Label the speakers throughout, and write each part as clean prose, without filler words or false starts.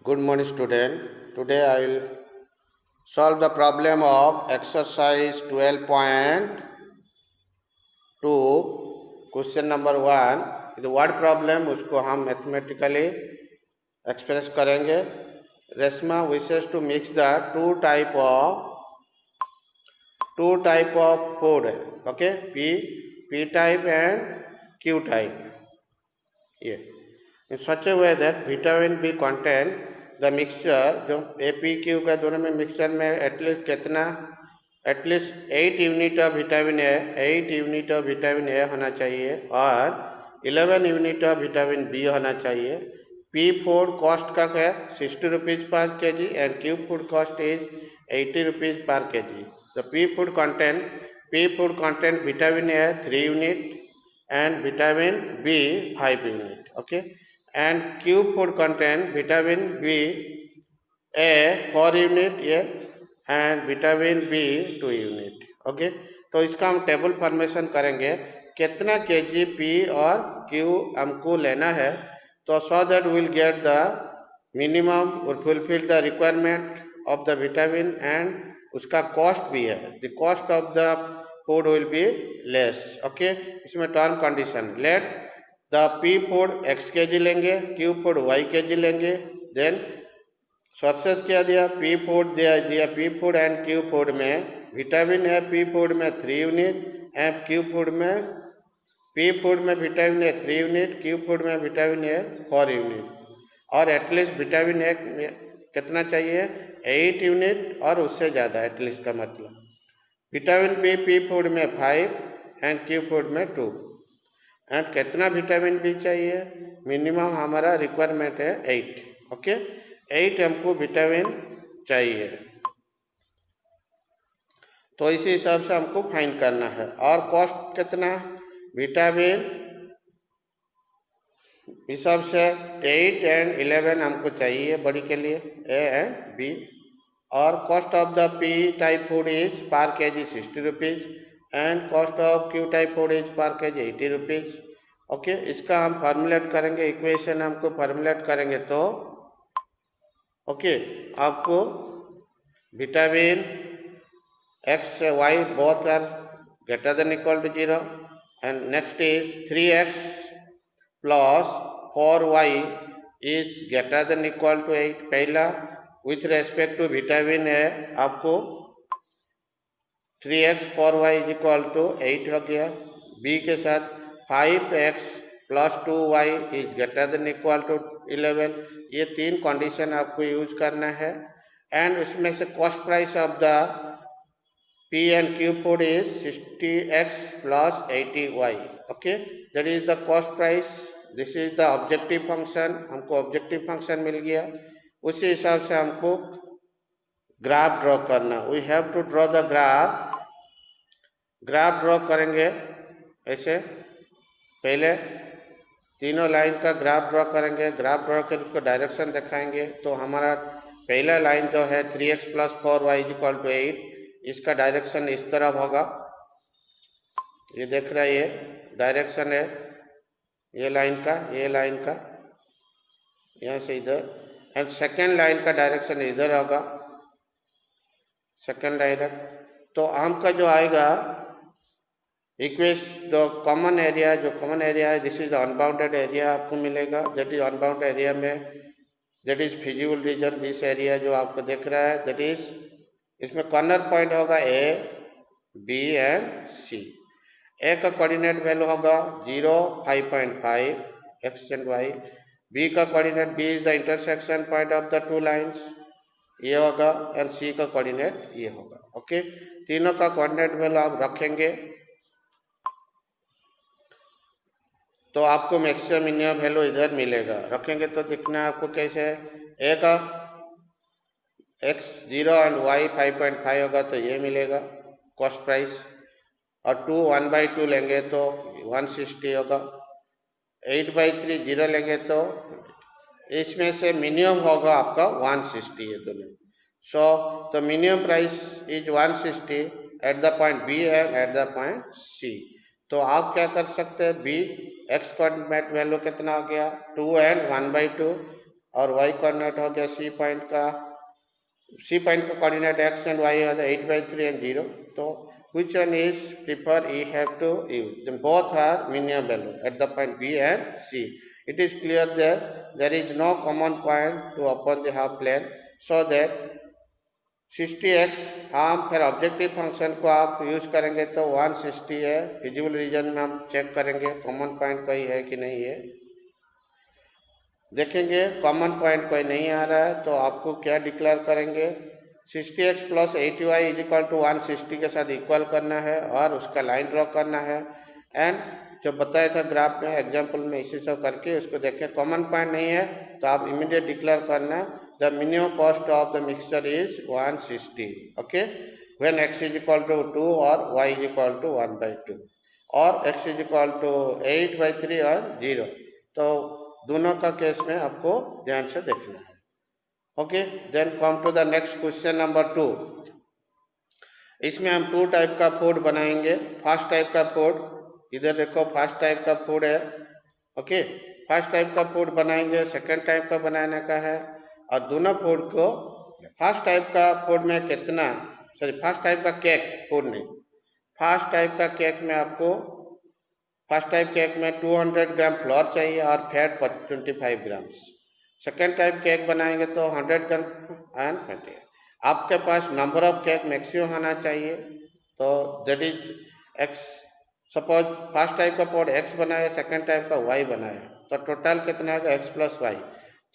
Speaker 1: Good morning, student. Today I will solve the problem of exercise 12.2 question number 1. The word problem उसको हम mathematically express करेंगे. Resma wishes to mix the two type of food. Okay, P type and Q type. Yeah. In such a way that vitamin B content the mixture जो APQ का दोनों में mixture में at least 8 unit of vitamin A होना चाहिए और 11 unit of vitamin B होना चाहिए. पी फूड कॉस्ट का है 60 रुपीज़ पर kg and Q food cost is 80 rupees पर kg. The P food content vitamin A 3 unit and vitamin B 5 unit. Okay, and Q food contain vitamin B A 4 unit and vitamin B 2 unit. Okay, तो इसका हम table formation करेंगे कितना kg P और Q हमको लेना है. तो so that we will get the minimum or fulfill the requirement of the vitamin and उसका कॉस्ट भी है. the cost of the food will be less. Okay, इसमें term condition let the P food x kg लेंगे, Q food y kg लेंगे. Then sources क्या दिया, P food दिया P food and Q food में vitamin है P food में 3 unit and Q food में पी फूड में विटामिन है 3 यूनिट, क्यू फूड में विटामिन है 4 यूनिट और एटलीस्ट विटामिन ए कितना चाहिए 8 यूनिट और उससे ज़्यादा. एटलीस्ट का मतलब विटामिन बी पी फूड में 5 एंड क्यू फूड में 2 एंड कितना विटामिन बी चाहिए मिनिमम हमारा रिक्वायरमेंट है 8. ओके, 8 हमको विटामिन चाहिए. तो इसी हिसाब से हमको फाइंड करना है. और कॉस्ट कितना विटामिन हिसाब से 8 एंड 11 हमको चाहिए बड़ी के लिए ए एंड बी. और cost of the P type food is पर kg 60 rupees and cost of Q type food is पर kg 80 रुपीज़. ओके, इसका हम फार्मूलेट करेंगे, इक्वेशन हमको फार्मूलेट करेंगे तो ओके आपको vitamin x y both are greater than equal to 0 and next is 3x plus 4y is greater than equal to 8. पहला with respect to vitamin है आपको 3x 4y is equal to 8 हो गया. B के साथ 5x plus 2y is greater than equal to 11. ये 3 condition आपको use करना है. एंड उसमें से cost price of the P and Q food is 60x plus 80y. Okay, that is the cost price. This is the objective function. हमको objective function मिल गया. उसी हिसाब से हमको ग्राफ ड्रॉ करना. We have to draw the graph draw करेंगे ऐसे. पहले तीनों लाइन का ग्राफ ड्रॉ करेंगे. ग्राफ ड्रॉ कर उसको डायरेक्शन दिखाएंगे. तो हमारा पहला लाइन जो है 3x plus 4y is equal to 8, इसका डायरेक्शन इस तरफ होगा. ये देख रहा है, ये डायरेक्शन है ये लाइन का यहाँ से इधर. एंड सेकेंड लाइन का डायरेक्शन इधर होगा, सेकेंड डायरेक्ट. तो आम का जो आएगा जो कॉमन एरिया है दिस इज अनबाउंडेड एरिया आपको मिलेगा. दैट इज अनबाउंडेड एरिया में that is feasible region. This area जो आपको दिख रहा है दैट इज इसमें कॉर्नर पॉइंट होगा ए बी एंड सी. ए का कोऑर्डिनेट वैल्यू होगा 0 5.5 एक्स एंड वाई. बी का coordinate B is the intersection point of the two lines ये होगा एंड सी का कोऑर्डिनेट ये होगा. ओके, तीनों का कोऑर्डिनेट वैल्यू आप रखेंगे तो आपको मैक्सिमम मिनिमम वैल्यू इधर मिलेगा. रखेंगे तो दिखना है आपको कैसे है. ए का x 0 एंड y 5.5 होगा तो ये मिलेगा कॉस्ट प्राइस. और 2 1/2 लेंगे तो 160 होगा. 8/3 0 लेंगे तो इसमें से मिनिमम होगा आपका 160 है दोनों. सो तो minimum price is 160 at the point B and at the point C. तो आप क्या कर सकते हैं बी एक्स कोऑर्डिनेट वैल्यू कितना हो गया 2 एंड 1/2 और वाई कोऑर्डिनेट हो गया सी पॉइंट का कोऑर्डिनेट एक्स एंड वाई है 8/3 एंड 0. तो which one is prefer you have to use. Then both are minimum value at the point B and C. It is clear that there is no common point to upon the half plane, so that 60x हम फिर objective function को आप use करेंगे तो 160 है. Feasible region में हम check करेंगे कॉमन पॉइंट कोई है कि नहीं है. देखेंगे कॉमन पॉइंट कोई नहीं आ रहा है तो आपको क्या डिक्लेयर करेंगे, 60x plus 80y is equal to 160 के साथ इक्वल करना है और उसका लाइन ड्रॉ करना है. एंड जो बताया था ग्राफ में एग्जांपल में इसी सब करके उसको देखें कॉमन पॉइंट नहीं है तो आप इमीडिएट डिक्लेयर करना the minimum cost of the mixture is 160. Okay, when x is equal to 2 और y इज इक्वल टू 1/2 और x इज इक्वल टू 8/3 और 0. तो दोनों का केस में आपको ध्यान से देखना है. Okay, then come to the next question number 2. इसमें हम 2 टाइप का फूड बनाएंगे. फर्स्ट टाइप का फूड इधर देखो, फर्स्ट टाइप का फूड है. ओके, फर्स्ट टाइप का फूड बनाएंगे, सेकंड टाइप का बनाने का है. और दोनों फूड को फर्स्ट टाइप का फूड में कितना, फर्स्ट टाइप का केक फूड नहीं, फर्स्ट टाइप का केक में आपको फर्स्ट टाइप केक में 200 ग्राम फ्लोर चाहिए और fat 25 grams. Second type cake बनाएंगे तो 100 ग्राम एंड फैट. आपके पास नंबर ऑफ केक मैक्सिमम होना चाहिए. तो that is x. Suppose first type का पोड एक्स बनाया, सेकेंड टाइप का वाई बनाया, तो टोटल कितना है एक्स प्लस वाई.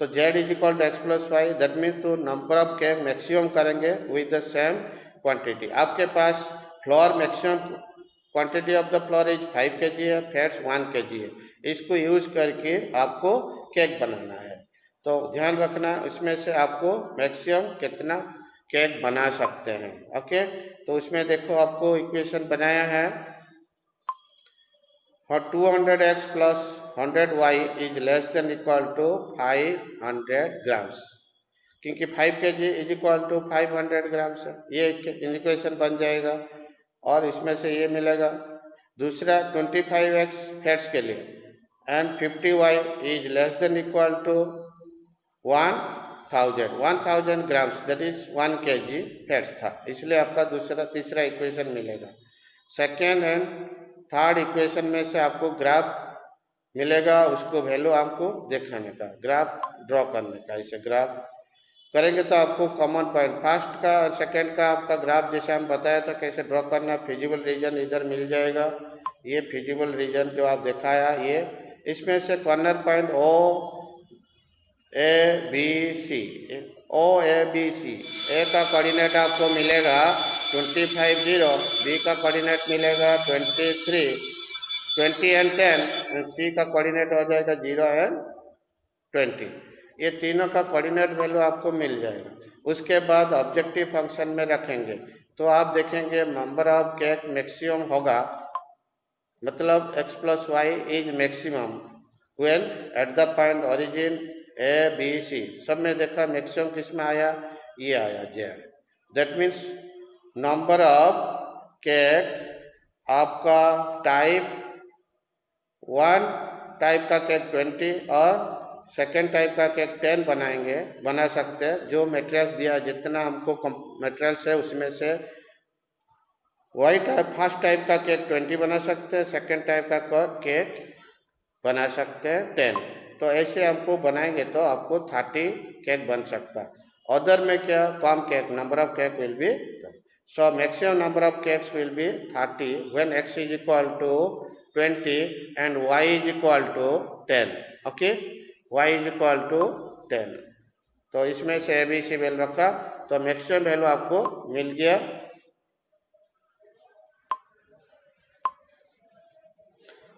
Speaker 1: तो z is equal to x plus y. That mean तो नंबर ऑफ केक मैक्सिमम करेंगे विद द सेम क्वांटिटी. आपके पास floor maximum quantity of the floor is 5 kg है, फैट्स 1 kg है. इसको यूज करके आपको केक बनाना है. तो ध्यान रखना इसमें से आपको मैक्सिमम कितना केक बना सकते हैं. ओके, तो उसमें देखो आपको इक्वेशन बनाया है और 200x plus 100y is less than equal to 500 grams, क्योंकि 5 kg is equal to 500 grams है. ये इक्वेशन बन जाएगा और इसमें से ये मिलेगा. दूसरा 25x फैट्स के लिए and 50y is less than equal to 1000 grams, that is 1 kg fats था, इसलिए आपका तीसरा इक्वेशन मिलेगा. सेकेंड एंड थर्ड इक्वेशन में से आपको ग्राफ मिलेगा, उसको वैल्यू आपको दिखाने का, ग्राफ ड्रॉ करने का. इसे ग्राफ करेंगे तो आपको कॉमन पॉइंट फर्स्ट का और सेकेंड का आपका ग्राफ जैसे हम बताया था कैसे ड्रॉ करना. फिजिबल रीजन इधर मिल जाएगा. ये फिजिबल रीजन जो आप दिखाया, ये इसमें से कॉर्नर पॉइंट ABC, ए का कोऑर्डिनेट आपको मिलेगा 25 0, बी का कोऑर्डिनेट मिलेगा 23 20 एंड 10 एंड सी का कोऑर्डिनेट हो जाएगा 0 एंड 20. ये तीनों का कोऑर्डिनेट वैल्यू आपको मिल जाएगा. उसके बाद ऑब्जेक्टिव फंक्शन में रखेंगे तो आप देखेंगे नंबर ऑफ केक मैक्सिमम होगा, मतलब x प्लस y is maximum when at the point origin ABC. सब में देखा मैक्सिमम किस में आया, ये आया Z. That means number of cake आपका टाइप 1 टाइप का केक 20 और सेकेंड टाइप का केक 10 बना सकते हैं. जो मटेरियल्स दिया जितना हमको मटेरियल्स है उसमें से वाई टाइप फर्स्ट टाइप का केक 20 बना सकते हैं, सेकेंड टाइप का केक बना सकते हैं 10. तो ऐसे हमको बनाएंगे तो आपको 30 केक बन सकता है. अदर में क्या कम cake, number of cake will be, so maximum number of cakes will be 30 when x is equal to 20 and y is equal to 10. Okay, y is equal to 10. तो इसमें से ABC वैल्यू रखा तो maximum value आपको मिल गया.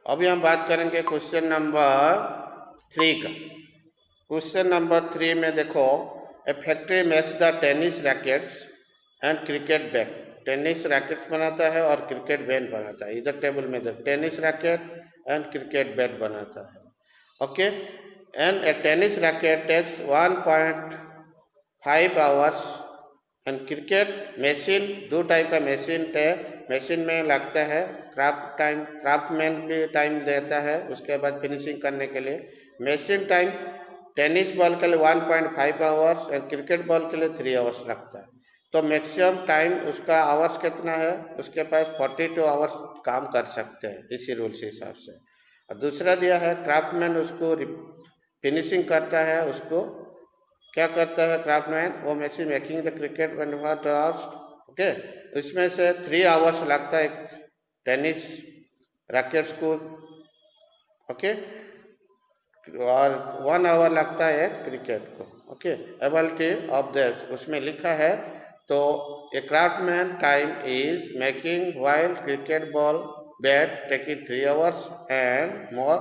Speaker 1: अभी हम बात करेंगे क्वेश्चन नंबर 3 का. क्वेश्चन नंबर 3 में देखो, a factory makes the tennis rackets and cricket bat. Tennis rackets बनाता है और क्रिकेट बैट बनाता है. इधर टेबल में देख, tennis racket and cricket bat बनाता है. Okay, and a tennis racket takes 1.5 hours and cricket machine 2 type का मशीन है. मशीन में लगता है क्राफ्टमैन भी टाइम देता है उसके बाद फिनिशिंग करने के लिए. मशीन टाइम टेनिस बॉल के लिए 1.5 आवर्स और क्रिकेट बॉल के लिए 3 आवर्स लगता है। तो मैक्सिमम टाइम उसका आवर्स कितना है, उसके पास 42 आवर्स काम कर सकते हैं इसी रूल के हिसाब से। और दूसरा दिया है क्राफ्टमैन उसको फिनिशिंग करता है, उसको क्या करता है क्राफ्टमैन, वो machine making the cricket one hours, okay, इसमें से 3 आवर्स लगता है टेनिस रैकेट्स को, ओके, और 1 आवर लगता है क्रिकेट को, ओके। एबिलिटी ऑफ दिस उसमें लिखा है, तो a craftsman time is making while cricket ball bat taking 3 hours and more,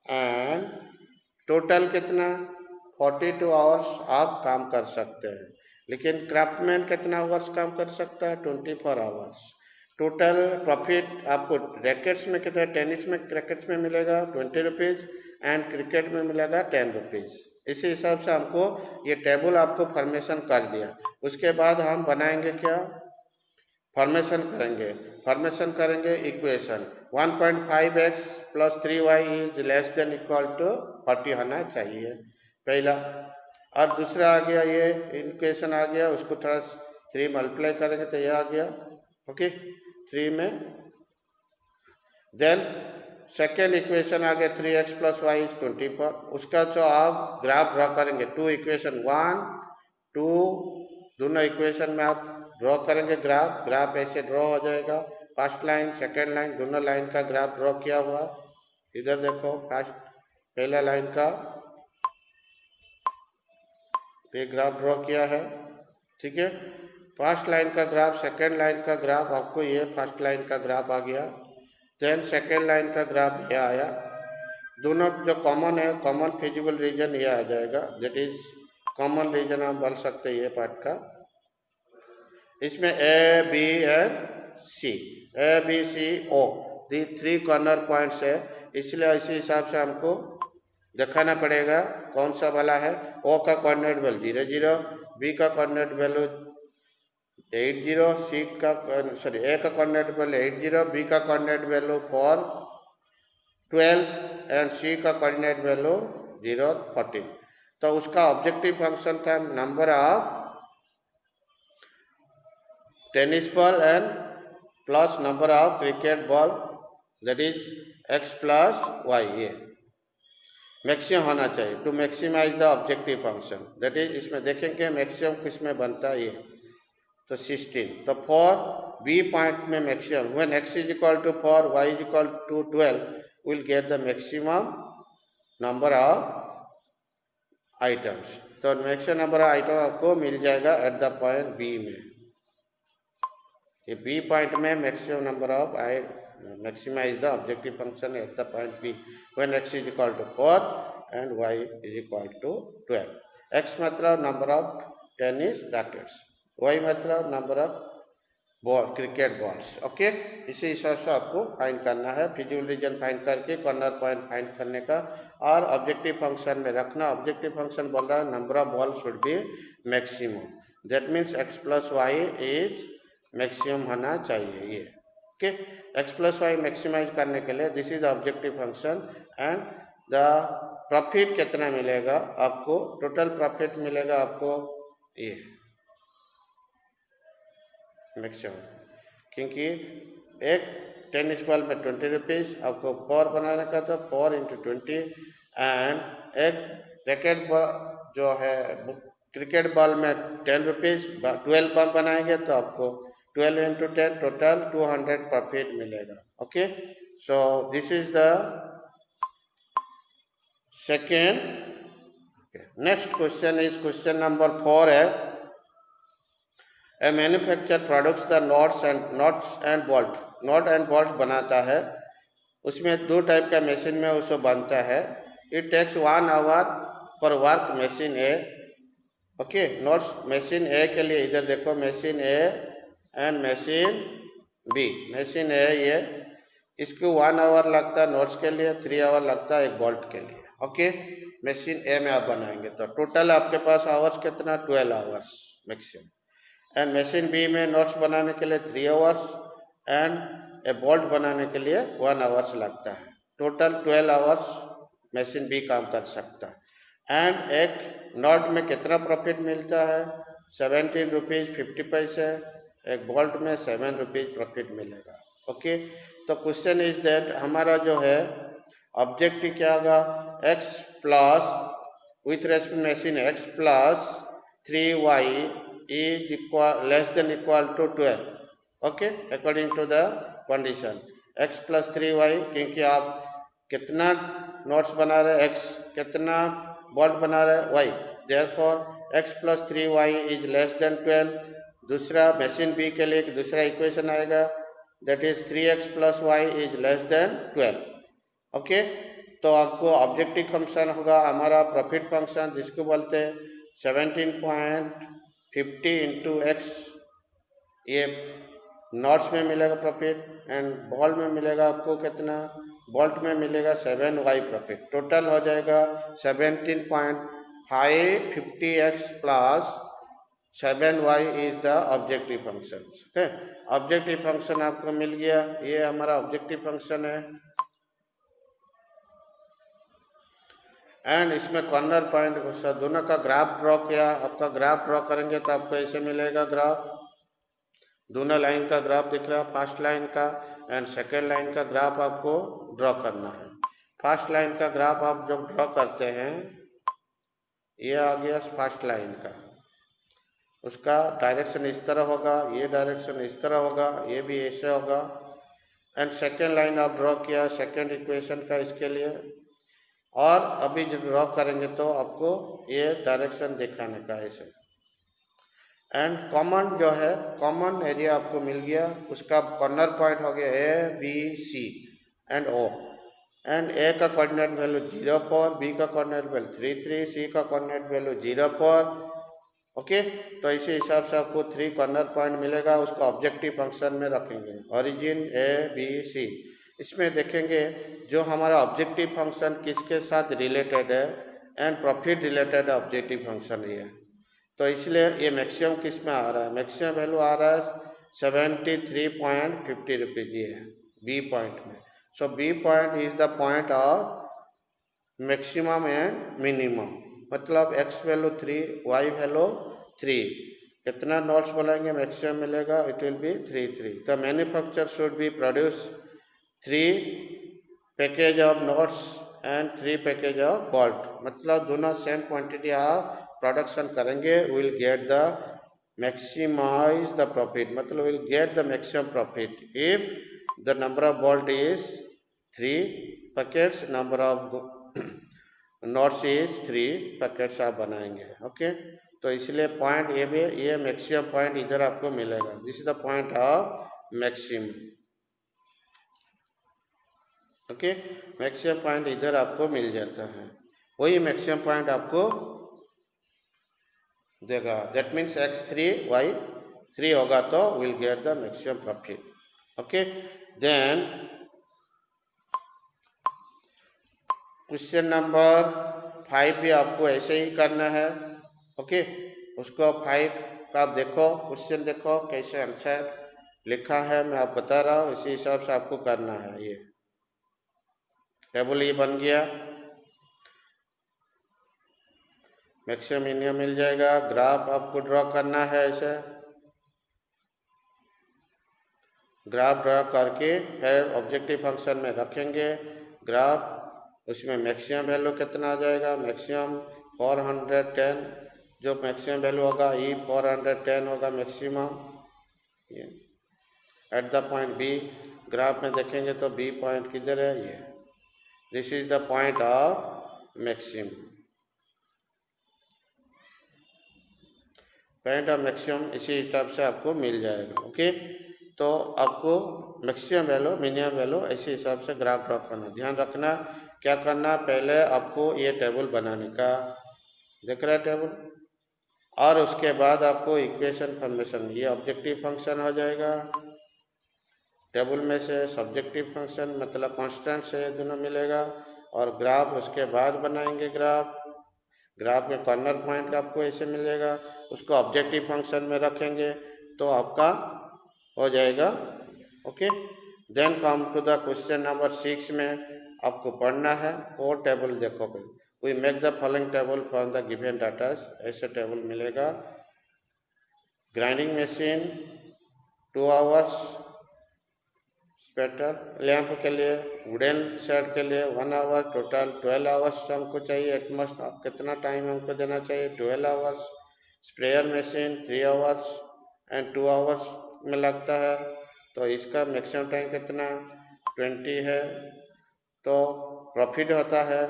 Speaker 1: and total कितना 42 आवर्स आप काम कर सकते हैं। लेकिन क्राफ्टमैन कितना आवर्स काम कर सकता है, 24 आवर्स। टोटल प्रॉफिट आपको रैकेट्स में कितना, टेनिस में रैकेट्स में मिलेगा 20 रुपीज़ एंड क्रिकेट में मिलेगा 10 रुपीज़। इसी हिसाब से हमको ये टेबल आपको फॉर्मेशन कर दिया। उसके बाद हम बनाएंगे क्या, फॉर्मेशन करेंगे equation 1.5x + 3y is less than equal to 40 होना चाहिए पहला। और दूसरा आ गया, ये इक्वेशन आ गया, उसको थोड़ा 3 मल्टीप्लाई करेंगे तो ये आ गया, ओके, 3 में। देन सेकेंड इक्वेशन आ गया 3x + y = 24। उसका जो आप ग्राफ ड्रॉ करेंगे, 2 इक्वेशन 1, 2 दोनों इक्वेशन में आप ड्रॉ करेंगे ग्राफ ऐसे ड्रॉ हो जाएगा। फर्स्ट लाइन सेकेंड लाइन दोनों लाइन का ग्राफ ड्रॉ किया हुआ, इधर देखो फर्स्ट पहला लाइन का ये ग्राफ ड्रॉ किया है, ठीक है। फर्स्ट लाइन का ग्राफ, सेकेंड लाइन का ग्राफ, आपको ये फर्स्ट लाइन का ग्राफ आ गया। देन सेकेंड लाइन का ग्राफ ये आया। दोनों जो कॉमन है, कॉमन फिजिबल रीजन ये आ जाएगा, दैट इज कॉमन रीजन हम बोल सकते हैं ये पार्ट का। इसमें A B and C, A B C O the 3 corner points है, इसलिए इसी हिसाब से हमको दिखाना पड़ेगा कौन सा वाला है। ओ का कोऑर्डिनेट वैल्यू 0 0, बी का कोऑर्डिनेट वैल्यू 8 0, सी का ए का कोऑर्डिनेट वैल्यू 8 0, बी का कोऑर्डिनेट वैल्यू 4 12 एंड सी का कोऑर्डिनेट वैल्यू 0 14। तो उसका ऑब्जेक्टिव फंक्शन था number of tennis ball and plus number of cricket ball, that is x + y, ये maximum होना चाहिए to maximise the objective function, that is इसमें देखेंगे मैक्सिमम किस में बनता है ये, तो 16। तो फॉर बी पॉइंट में maximum when x = 4 y = 12 will get the maximum number of items. तो मैक्सिमम नंबर ऑफ आइटम आपको मिल जाएगा एट द पॉइंट बी में। ये बी पॉइंट में maximum number of maximize the objective function at the point B when x = 4 and y = 12। x मतलब number of tennis rackets, y मतलब number of ball cricket balls, okay. इसी हिसाब से आपको find करना है, फिजिबल रीजन फाइंड करके corner point find करने का और ऑब्जेक्टिव फंक्शन में रखना। ऑब्जेक्टिव फंक्शन बोल रहा है number of ball should be maximum, that means x + y is maximum होना चाहिए ये, ओके। x + y मैक्सिमाइज करने के लिए this is objective function and the profit कितना मिलेगा आपको, टोटल प्रॉफिट मिलेगा आपको ये मैक्सिमम, क्योंकि एक टेनिस बॉल में 20 रुपीज़ आपको 4 बनाने का, तो 4 × 20 एंड एक रैकेट जो है क्रिकेट बॉल में 10 रुपीज़ 12 बॉल बनाएंगे तो आपको 12 × 10 टोटल 200 प्रॉफिट मिलेगा, okay. So this is the second. Next question is question number 4 है, a manufacture products the nuts and bolt, nut and bolt बनाता है, उसमें 2 टाइप का मशीन में उसको बनता है। It takes 1 hour for work machine A, okay. Nuts machine A के लिए इधर देखो, machine A and machine B. Machine A ये इसको 1 आवर लगता है नोट्स के लिए, 3 आवर लगता है एक बोल्ट के लिए, ओके। मशीन ए में आप बनाएंगे तो टोटल आपके पास आवर्स कितना, 12 hours maximum. And machine B में नोट्स बनाने के लिए 3 आवर्स एंड ए बोल्ट बनाने के लिए 1 आवर्स लगता है। टोटल 12 आवर्स मशीन बी काम कर सकता है। एंड एक नॉट में कितना प्रॉफिट मिलता है, 17 रुपीज़ 50 पैसे, एक बोल्ट में 7 रुपीज़ प्रॉफिट मिलेगा। ओके, तो क्वेश्चन इज दैट हमारा जो है ऑब्जेक्टिव क्या होगा, x plus with respect machine x plus 3y is equal less than equal to 12। Okay, according to the condition x plus 3y, क्योंकि आप कितना नोट्स बना रहे x, कितना बोल्ट बना रहे y, therefore x plus 3y is less then 12। दूसरा machine B के लिए दूसरा इक्वेशन आएगा, that is 3x plus y is less then 12। Okay, तो आपको ऑब्जेक्टिव फंक्शन होगा हमारा प्रॉफिट फंक्शन, जिसको बोलते हैं 17.50 इंटू एक्स, ये नॉट्स में मिलेगा प्रॉफिट, एंड बॉल में मिलेगा आपको कितना, बोल्ट में मिलेगा 7y प्रॉफिट। टोटल हो जाएगा 17.550x plus 7y is the objective function. Okay, objective function आपको मिल गया, ये हमारा ऑब्जेक्टिव फंक्शन है। एंड इसमें कॉर्नर पॉइंट दोनों का ग्राफ ड्रॉ किया, आपका ग्राफ ड्रॉ करेंगे तो आपको ऐसे मिलेगा ग्राफ, दोनों लाइन का ग्राफ दिख रहा है, फर्स्ट लाइन का एंड सेकेंड लाइन का ग्राफ आपको ड्रॉ करना है। फर्स्ट लाइन का ग्राफ आप जब ड्रॉ करते हैं, ये आ गया फर्स्ट लाइन का, उसका डायरेक्शन इस तरह होगा, ये डायरेक्शन इस तरह होगा, ये भी ऐसे होगा। एंड सेकेंड लाइन आप ड्रॉ किया सेकेंड इक्वेशन का इसके लिए, और अभी जो ड्रॉ करेंगे तो आपको ये डायरेक्शन दिखाने का ऐसे। एंड कॉमन जो है, कॉमन एरिया आपको मिल गया, उसका कॉर्नर पॉइंट हो गया A B C and O, and A का कोऑर्डिनेट वैल्यू 0 बी का कोऑर्डिनेट वैल्यू 3 सी का कोऑर्डिनेट वैल्यू 0 ओके, तो इसी हिसाब से आपको 3 कॉर्नर पॉइंट मिलेगा, उसको ऑब्जेक्टिव फंक्शन में रखेंगे, ओरिजिन ए बी सी। इसमें देखेंगे जो हमारा ऑब्जेक्टिव फंक्शन किसके साथ रिलेटेड है, and profit related objective function ये है, तो इसलिए ये मैक्सिमम किस में आ रहा है, मैक्सिमम वैल्यू आ रहा है 73.50 रुपीज़, ये है बी पॉइंट में। So B point is the point of maximum and minimum, मतलब x वैल्यू 3, y वैल्यू 3, कितना नोट्स बोलेंगे मैक्सिमम मिलेगा, it will be 3। The manufacture should be produce 3 package of nuts and 3 package of bolt, मतलब दोनों same quantity आप production करेंगे, will get the maximize the profit, मतलब will get the maximum profit if the number of bolt is 3 packets, number of notes is 3 packets आप बनाएंगे। Okay, तो इसलिए point A में ये मैक्सिमम पॉइंट इधर आपको मिलेगा, this is the point of maximum. Okay, maximum point इधर आपको मिल जाता है, वही मैक्सिमम पॉइंट आपको देगा, दैट मीन्स x3 y3 होगा तो will get the maximum profit. Okay, then question number 5 भी आपको ऐसे ही करना है। ओके, उसको 5 का आप देखो, क्वेश्चन देखो कैसे आंसर लिखा है, मैं आप बता रहा हूँ, इसी हिसाब से आपको करना है। ये टेबल ये बन गया, मैक्सिमम मिनिमम मिल जाएगा, ग्राफ आपको ड्रॉ करना है, ऐसे ग्राफ ड्रॉ करके फिर ऑब्जेक्टिव फंक्शन में रखेंगे ग्राफ, उसमें मैक्सिमम वैल्यू कितना आ जाएगा, मैक्सिमम 410, जो मैक्सिमम वैल्यू होगा ई 410 होगा maximum, at the point B. Graph में देखेंगे तो बी पॉइंट किधर है, ये, this is the point of maximum, point of maximum इसी हिसाब से आपको मिल जाएगा। ओके, तो आपको मैक्सिमम वैल्यू मिनिमम वैल्यू इसी हिसाब से ग्राफ ड्रॉ करना, ध्यान रखना क्या करना, पहले आपको ये टेबल बनाने का, देख रहा है टेबल, और उसके बाद आपको इक्वेशन फॉर्मेशन, ये ऑब्जेक्टिव फंक्शन हो जाएगा, टेबल में से सब्जेक्टिव फंक्शन मतलब कांस्टेंट से दोनों मिलेगा, और ग्राफ उसके बाद बनाएंगे ग्राफ, ग्राफ में कॉर्नर पॉइंट आपको ऐसे मिलेगा, उसको ऑब्जेक्टिव फंक्शन में रखेंगे तो आपका हो जाएगा। Okay, then come to the question number 6 में आपको पढ़ना है, वो टेबल देखोगे, we make the following table from the given data, ऐसे टेबल मिलेगा। ग्राइंडिंग मशीन 2 आवर्स, स्पेटर लैंप के लिए, वुडन शेड के लिए 1 आवर, टोटल 12 आवर्स हमको चाहिए। एटमोस्ट कितना टाइम हमको देना चाहिए, 12 hours. Sprayer machine 3 hours and 2 hours में लगता है, तो इसका मैक्सिमम टाइम कितना 20 है। तो प्रॉफिट होता है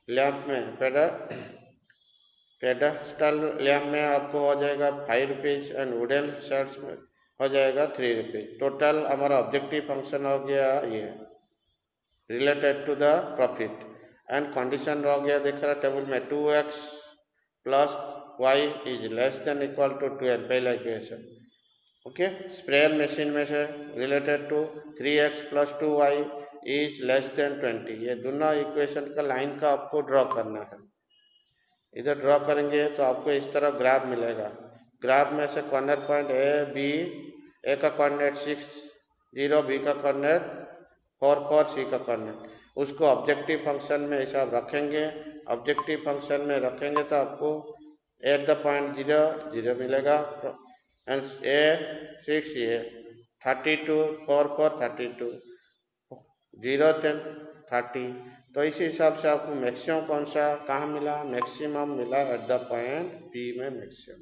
Speaker 1: लैंप में, पेडेस्टल लैंप में आपको हो जाएगा 5 रुपीज़ एंड वुडन शेड्स में हो जाएगा 3 रुपीज़। टोटल हमारा ऑब्जेक्टिव फंक्शन हो गया ये related to the profit. And condition हो गया देख रहा टेबल में 2x plus y is less than equal to 12, पहला इक्वेशन। ओके, स्प्रेयर मशीन में से related to 3x plus 2y is less than 20, ये दोनों इक्वेशन का लाइन का आपको ड्रॉ करना है। इधर ड्रॉ करेंगे तो आपको इस तरह ग्राफ मिलेगा। ग्राफ में से कॉर्नर पॉइंट ए बी, ए का कोऑर्डिनेट 6 0, बी का कोऑर्डिनेट 4 4, सी का कोऑर्डिनेट, उसको ऑब्जेक्टिव फंक्शन में हिसाब रखेंगे। ऑब्जेक्टिव फंक्शन में रखेंगे तो आपको एट द पॉइंट 0 0 मिलेगा एंड ए 6 ये 32 4 4 32 0 10 30। तो इसी हिसाब से आपको मैक्सिमम कौन सा कहाँ मिला, मैक्सिमम मिला एट द पॉइंट बी में मैक्सिमम।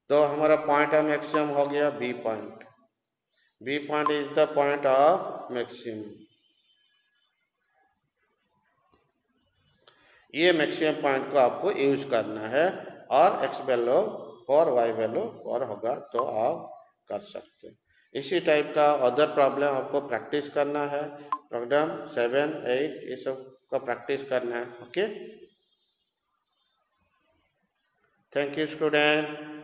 Speaker 1: तो हमारा पॉइंट ऑफ मैक्सिमम हो गया B point. B point is the point of maximum. ये मैक्सिमम पॉइंट को आपको यूज करना है और एक्स वैल्यू और वाई वैल्यू और होगा तो आप कर सकते हैं। इसी टाइप का अदर प्रॉब्लम आपको प्रैक्टिस करना है। प्रॉब्लम 7 8 ये सब का प्रैक्टिस करना है। Okay, thank you student.